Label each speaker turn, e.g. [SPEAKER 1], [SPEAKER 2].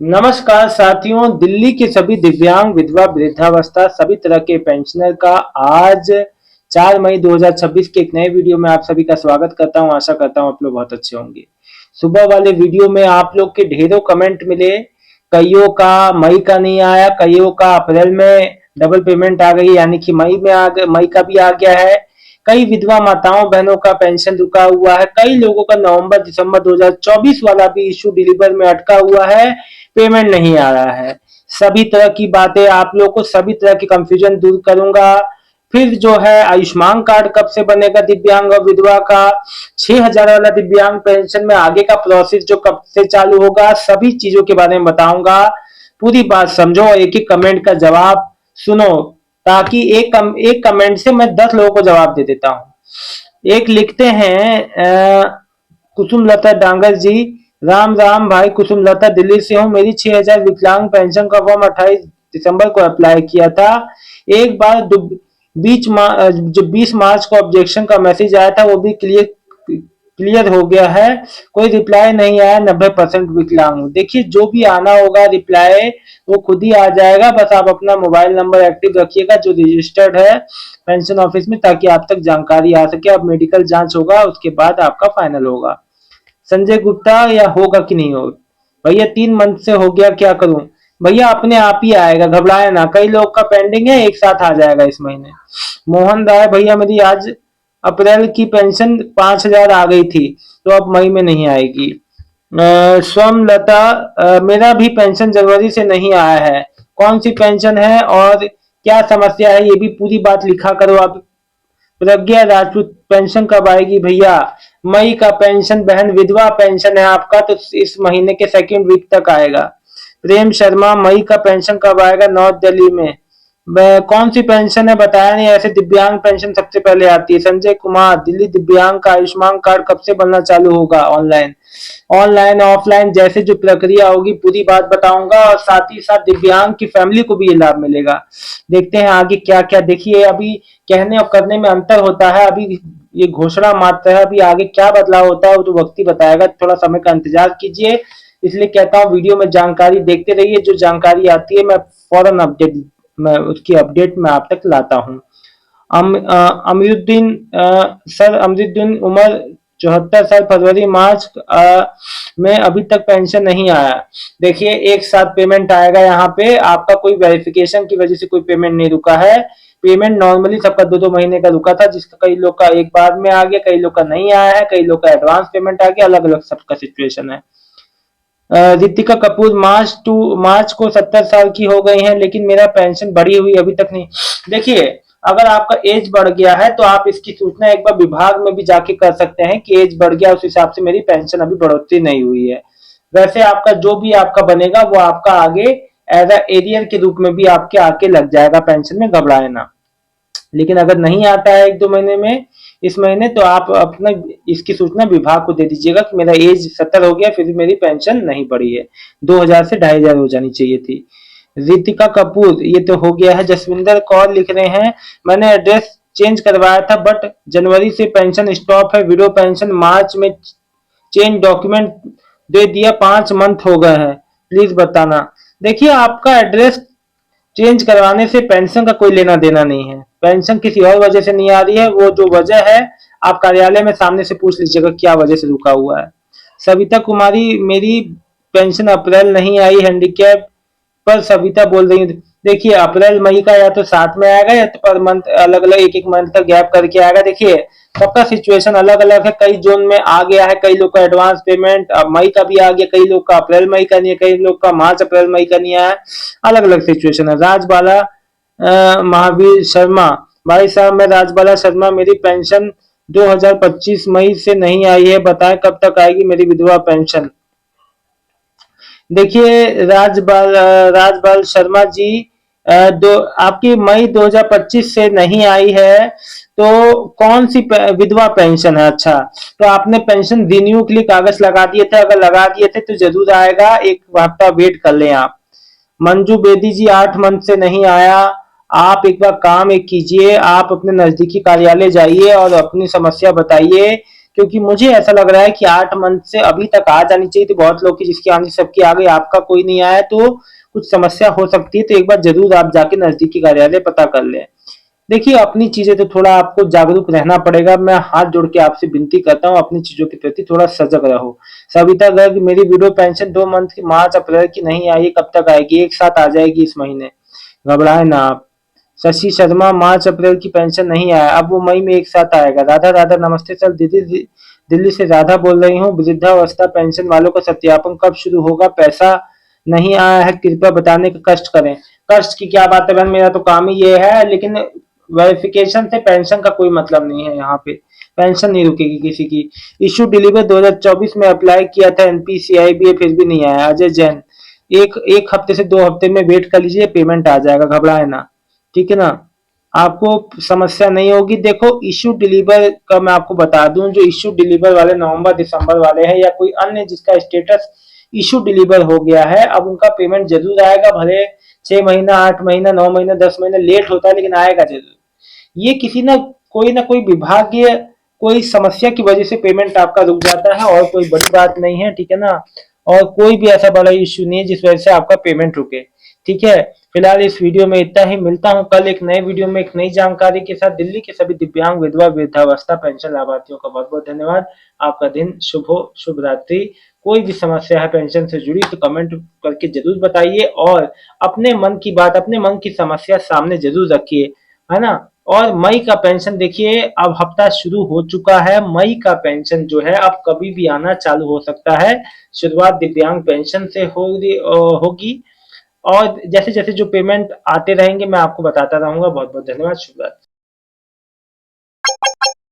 [SPEAKER 1] नमस्कार साथियों, दिल्ली के सभी दिव्यांग, विधवा, वृद्धावस्था सभी तरह के पेंशनर का आज 4 मई 2026 के एक नए वीडियो में आप सभी का स्वागत करता हूं। आशा करता हूं आप लोग बहुत अच्छे होंगे। सुबह वाले वीडियो में आप लोग के ढेरों कमेंट मिले। कईयों का मई का नहीं आया, कईयों का अप्रैल में डबल पेमेंट आ गई, यानी कि मई का भी आ गया है। कई विधवा माताओं बहनों का पेंशन रुका हुआ है। कई लोगों का नवंबर दिसंबर 2024 वाला भी इशू डिलीवर में अटका हुआ है, पेमेंट नहीं आ रहा है। सभी तरह की बातें आप लोगों को, सभी तरह की कंफ्यूजन दूर करूंगा। फिर जो है आयुष्मान कार्ड कब से बनेगा दिव्यांग और विधवा का, 6,000 वाला दिव्यांग पेंशन में आगे का प्रोसेस जो कब से चालू होगा, सभी चीजों के बारे में बताऊंगा। पूरी बात समझो और एक एक कमेंट का जवाब सुनो, ताकि एक कमेंट से मैं 10 लोगों को जवाब दे देता हूँ। एक लिखते हैं कुसुम लता डांगर जी, राम राम भाई, कुसुम लता दिल्ली से हूँ। मेरी 6,000 विकलांग पेंशन का फॉर्म 28 दिसंबर को अप्लाई किया था। एक बार जो 20 मार्च को ऑब्जेक्शन का मैसेज आया था वो भी क्लियर हो गया है। कोई रिप्लाई नहीं आया। 90% विकलांग हूँ। देखिए, जो भी आना होगा रिप्लाई वो खुद ही आ जाएगा। बस आप अपना मोबाइल नंबर एक्टिव रखिएगा जो रजिस्टर्ड है पेंशन ऑफिस में, ताकि आप तक जानकारी आ सके। अब मेडिकल जांच होगा, उसके बाद आपका फाइनल होगा। संजय गुप्ता, या होगा कि नहीं होगा भैया? 3 मंथ से हो गया, क्या करूं भैया? अपने आप ही आएगा, घबराए ना। कई लोग का पेंडिंग है, एक साथ आ जाएगा इस महीने। मोहन राय, भैया मेरी आज अप्रैल की पेंशन 5,000 आ गई थी, तो अब मई में नहीं आएगी। स्वम लता, मेरा भी पेंशन जनवरी से नहीं आया है। कौन सी पेंशन है और क्या समस्या है, ये भी पूरी बात लिखा करो आप। प्रज्ञा राजपूत, पेंशन कब आएगी भैया? मई का पेंशन बहन, विधवा पेंशन है आपका, तो इस महीने के सेकंड वीक तक आएगा। प्रेम शर्मा, मई का पेंशन कब आएगा? नॉर्थ दिल्ली में। कौन सी पेंशन है बताया नहीं, ऐसे दिव्यांग पेंशन सबसे पहले आती है। संजय कुमार, दिल्ली दिव्यांग का आयुष्मान कार्ड कब से बनना चालू होगा? ऑनलाइन ऑनलाइन ऑफलाइन जैसे जो प्रक्रिया होगी पूरी बात बताऊंगा, और साथ ही साथ दिव्यांग की फैमिली को भी ये लाभ मिलेगा। देखते हैं आगे क्या क्या। देखिए, अभी कहने और करने में अंतर होता है। अभी ये घोषणा मात्र है, अभी आगे क्या बदलाव होता है वो तो वक्त ही बताएगा। थोड़ा समय का इंतजार कीजिए। इसलिए कहता हूँ वीडियो में जानकारी देखते रहिए। जो जानकारी आती है मैं फौरन उसकी अपडेट मैं आप तक लाता हूँ। अमीरुद्दीन, सर अमीरुद्दीन, उम्र 74 साल, फरवरी मार्च में अभी तक पेंशन नहीं आया। देखिए, एक साथ पेमेंट आएगा। यहाँ पे आपका कोई वेरिफिकेशन की वजह से कोई पेमेंट नहीं रुका है। पेमेंट नॉर्मली सबका 2-2 महीने का रुका था, जिसका कई लोग का एक बार में आ गया, कई लोग का नहीं आया है, कई लोग का एडवांस पेमेंट आ गया। अलग अलग सबका सिचुएशन है। रितिका कपूर, मार्च को 70 साल की हो गई हैं, लेकिन मेरा पेंशन बढ़ी हुई अभी तक नहीं। देखिए, अगर आपका एज बढ़ गया है तो आप इसकी सूचना एक बार विभाग में भी जाके कर सकते हैं कि एज बढ़ गया, उस हिसाब से मेरी पेंशन अभी बढ़ोतरी नहीं हुई है। वैसे आपका जो भी आपका बनेगा वो आपका आगे एज एरियर के रूप में भी आपके आके लग जाएगा पेंशन में, घबराए ना। लेकिन अगर नहीं आता है 1-2 महीने में, इस महीने, तो आप अपना इसकी सूचना विभाग को दे दीजिएगा कि मेरा एज 70 हो गया, फिर भी मेरी पेंशन नहीं बढ़ी है। 2,000 से 2,500 हो जानी चाहिए थी। रितिका कपूर, ये तो हो गया है। जसविंदर कौर लिख रहे हैं, मैंने एड्रेस चेंज करवाया था बट जनवरी से पेंशन स्टॉप है। विडो पेंशन मार्च में चेंज डॉक्यूमेंट दे दिया, 5 मंथ हो गए हैं, प्लीज बताना। देखिए, आपका एड्रेस चेंज करवाने से पेंशन का कोई लेना देना नहीं है। पेंशन किसी और वजह से नहीं आ रही है। वो जो वजह है आप कार्यालय में सामने से पूछ लीजिएगा क्या वजह से रुका हुआ है। सविता कुमारी, मेरी पेंशन अप्रैल नहीं आई, हैंडीकैप पर सविता बोल रही है। देखिए, अप्रैल मई का या तो साथ में आएगा या तो पर मंथ अलग अलग एक एक मंथ का गैप करके आएगा। देखिए, सबका सिचुएशन अलग अलग है। कई जोन में आ गया है, कई लोग का एडवांस पेमेंट अब मई का भी आ गया, कई लोग का अप्रैल मई का नहीं है, कई लोग का मार्च अप्रैल मई का नहीं आया। अलग अलग सिचुएशन है। राजबाला महावीर शर्मा, भाई साहब मैं राजबाला शर्मा, मेरी पेंशन 2025 मई से नहीं आई है, बताएं कब तक आएगी मेरी विधवा पेंशन? देखिए, राजबाल शर्मा जी, दो आपकी मई 2025 से नहीं आई है, तो कौन सी विधवा पेंशन है? अच्छा, तो आपने पेंशन रिन्यू के लिए कागज लगा दिए थे? अगर लगा दिए थे तो जरूर आएगा, एक हफ्ता वेट कर लें आप। मंजू बेदी जी, 8 मंथ से नहीं आया। आप एक बार काम एक कीजिए, आप अपने नजदीकी कार्यालय जाइए और अपनी समस्या बताइए। क्योंकि मुझे ऐसा लग रहा है कि 8 मंथ से अभी तक आ जानी चाहिए थी बहुत लोग की, जिसकी आनी सबकी आ गई, आपका कोई नहीं आया तो कुछ समस्या हो सकती है। तो एक बार जरूर आप जाके नजदीकी कार्यालय पता कर लें। देखिए अपनी चीजें तो थोड़ा आपको जागरूक रहना पड़ेगा। मैं हाथ जोड़ के आपसे विनती करता हूँ, अपनी चीजों के प्रति थोड़ा सजग रहो। सविता गर्ग, मेरी विडो पेंशन 2 मंथ की मार्च अप्रैल की नहीं आई, कब तक आएगी? एक साथ आ जाएगी इस महीने, घबराए ना आप। शशि शर्मा, मार्च अप्रैल की पेंशन नहीं आया, अब वो मई में एक साथ आएगा। राधा राधा, नमस्ते सर, दिल्ली से राधा बोल रही हूँ। वृद्धावस्था पेंशन वालों का सत्यापन कब शुरू होगा? पैसा नहीं आया है, कृपया बताने का कष्ट करें। कष्ट की क्या बात है बहन, मेरा तो काम ही ये है। लेकिन वेरिफिकेशन से पेंशन का कोई मतलब नहीं है। यहाँ पे पेंशन नहीं रुकेगी किसी की। इशू डिलीवर 2024 में अप्लाई किया था एनपीसीआईबीए, फिर भी नहीं आया। अजय जैन, एक एक हफ्ते से 2 हफ्ते में वेट कर लीजिए, पेमेंट आ जाएगा, घबराए ना। ठीक है ना, आपको समस्या नहीं होगी। देखो इशू डिलीवर का मैं आपको बता दूं, जो इशू डिलीवर वाले नवंबर दिसंबर वाले हैं या कोई अन्य जिसका स्टेटस इशू डिलीवर हो गया है, अब उनका पेमेंट जरूर आएगा। भले 6 महीना, 8 महीना, 9 महीना, 10 महीना लेट होता है, लेकिन आएगा जरूर। ये किसी ना कोई विभागीय कोई समस्या की वजह से पेमेंट आपका रुक जाता है, और कोई बड़ी बात नहीं है। ठीक है ना, और कोई भी ऐसा बड़ा इश्यू नहीं है जिस वजह से आपका पेमेंट रुके। ठीक है, फिलहाल इस वीडियो में इतना ही। मिलता हूं कल एक नए वीडियो में एक नई जानकारी के साथ। दिल्ली के सभी दिव्यांग, विधवा, वृद्धावस्था पेंशन लाभार्थियों का बहुत बहुत धन्यवाद। आपका दिन शुभ हो, शुभ रात्रि। कोई भी समस्या है पेंशन से जुड़ी तो कमेंट करके जरूर बताइए, और अपने मन की बात, अपने मन की समस्या सामने जरूर रखिए, है ना। और मई का पेंशन देखिए, अब हफ्ता शुरू हो चुका है। मई का पेंशन जो है अब कभी भी आना चालू हो सकता है। शुरुआत दिव्यांग पेंशन से होगी, और जैसे जैसे जो पेमेंट आते रहेंगे मैं आपको बताता रहूंगा। बहुत बहुत धन्यवाद, शुभ रात्रि।